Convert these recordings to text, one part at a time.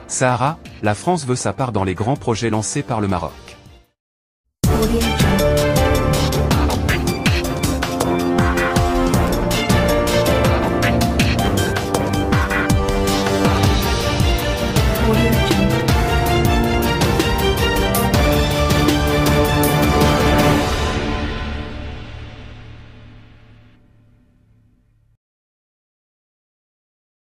Sahara, la France veut sa part dans les grands projets lancés par le Maroc.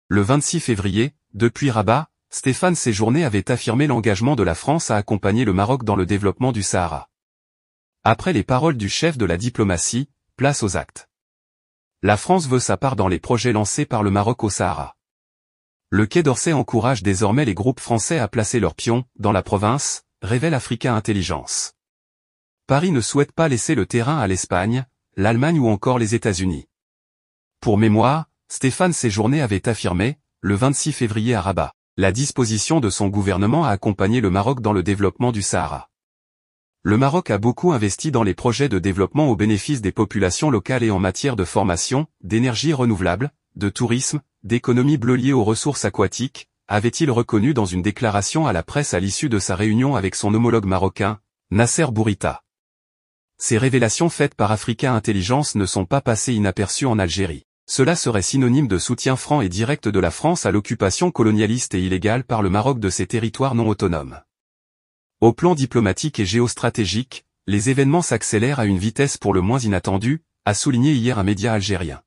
Le 26 février, depuis Rabat, Stéphane Séjourné avait affirmé l'engagement de la France à accompagner le Maroc dans le développement du Sahara. Après les paroles du chef de la diplomatie, place aux actes. La France veut sa part dans les projets lancés par le Maroc au Sahara. Le Quai d'Orsay encourage désormais les groupes français à placer leurs pions dans la province, révèle Africa Intelligence. Paris ne souhaite pas laisser le terrain à l'Espagne, l'Allemagne ou encore les États-Unis. Pour mémoire, Stéphane Séjourné avait affirmé, le 26 février à Rabat, la disposition de son gouvernement à accompagner le Maroc dans le développement du Sahara. Le Maroc a beaucoup investi dans les projets de développement au bénéfice des populations locales et en matière de formation, d'énergie renouvelable, de tourisme, d'économie bleue liée aux ressources aquatiques, avait-il reconnu dans une déclaration à la presse à l'issue de sa réunion avec son homologue marocain, Nasser Bourita. Ces révélations faites par Africa Intelligence ne sont pas passées inaperçues en Algérie. Cela serait synonyme de soutien franc et direct de la France à l'occupation colonialiste et illégale par le Maroc de ces territoires non autonomes. Au plan diplomatique et géostratégique, les événements s'accélèrent à une vitesse pour le moins inattendue, a souligné hier un média algérien.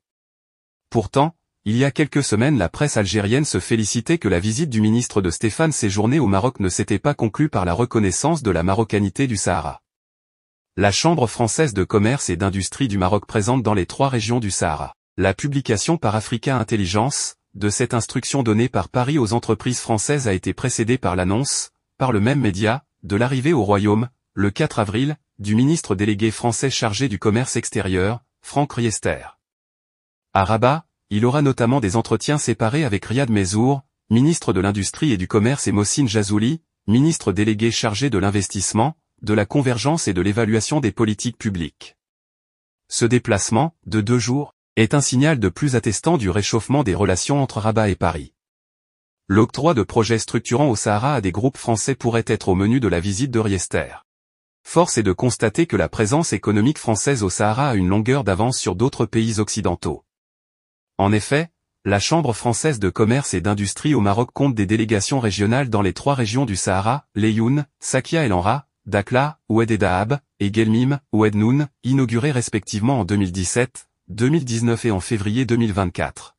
Pourtant, il y a quelques semaines la presse algérienne se félicitait que la visite du ministre de Stéphane Séjourné au Maroc ne s'était pas conclue par la reconnaissance de la marocanité du Sahara. La Chambre française de commerce et d'industrie du Maroc présente dans les 3 régions du Sahara. La publication par Africa Intelligence, de cette instruction donnée par Paris aux entreprises françaises a été précédée par l'annonce, par le même média, de l'arrivée au Royaume, le 4 avril, du ministre délégué français chargé du commerce extérieur, Franck Riester. À Rabat, il aura notamment des entretiens séparés avec Riyad Mezour, ministre de l'Industrie et du Commerce et Mohsin Jazouli, ministre délégué chargé de l'investissement, de la convergence et de l'évaluation des politiques publiques. Ce déplacement, de 2 jours, est un signal de plus attestant du réchauffement des relations entre Rabat et Paris. L'octroi de projets structurants au Sahara à des groupes français pourrait être au menu de la visite de Riester. Force est de constater que la présence économique française au Sahara a une longueur d'avance sur d'autres pays occidentaux. En effet, la Chambre française de commerce et d'industrie au Maroc compte des délégations régionales dans les 3 régions du Sahara, Laayoune, Sakia El Amra, Dakhla, Oued et Dahab, et Guelmim, Oued Noun, inaugurées respectivement en 2017, 2019 et en février 2024.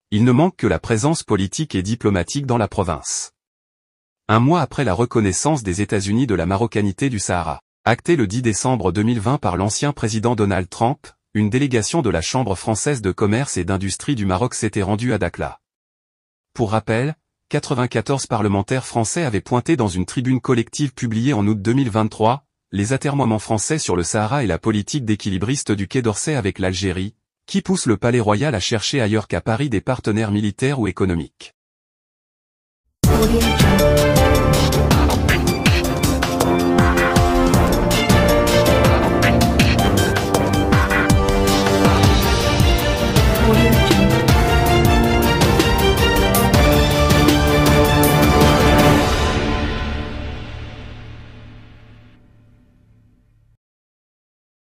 Il ne manque que la présence politique et diplomatique dans la province. Un mois après la reconnaissance des États-Unis de la marocanité du Sahara, actée le 10 décembre 2020 par l'ancien président Donald Trump, une délégation de la Chambre française de commerce et d'industrie du Maroc s'était rendue à Dakhla. Pour rappel, 94 parlementaires français avaient pointé dans une tribune collective publiée en août 2023, les atermoiements français sur le Sahara et la politique d'équilibriste du Quai d'Orsay avec l'Algérie, qui pousse le Palais Royal à chercher ailleurs qu'à Paris des partenaires militaires ou économiques.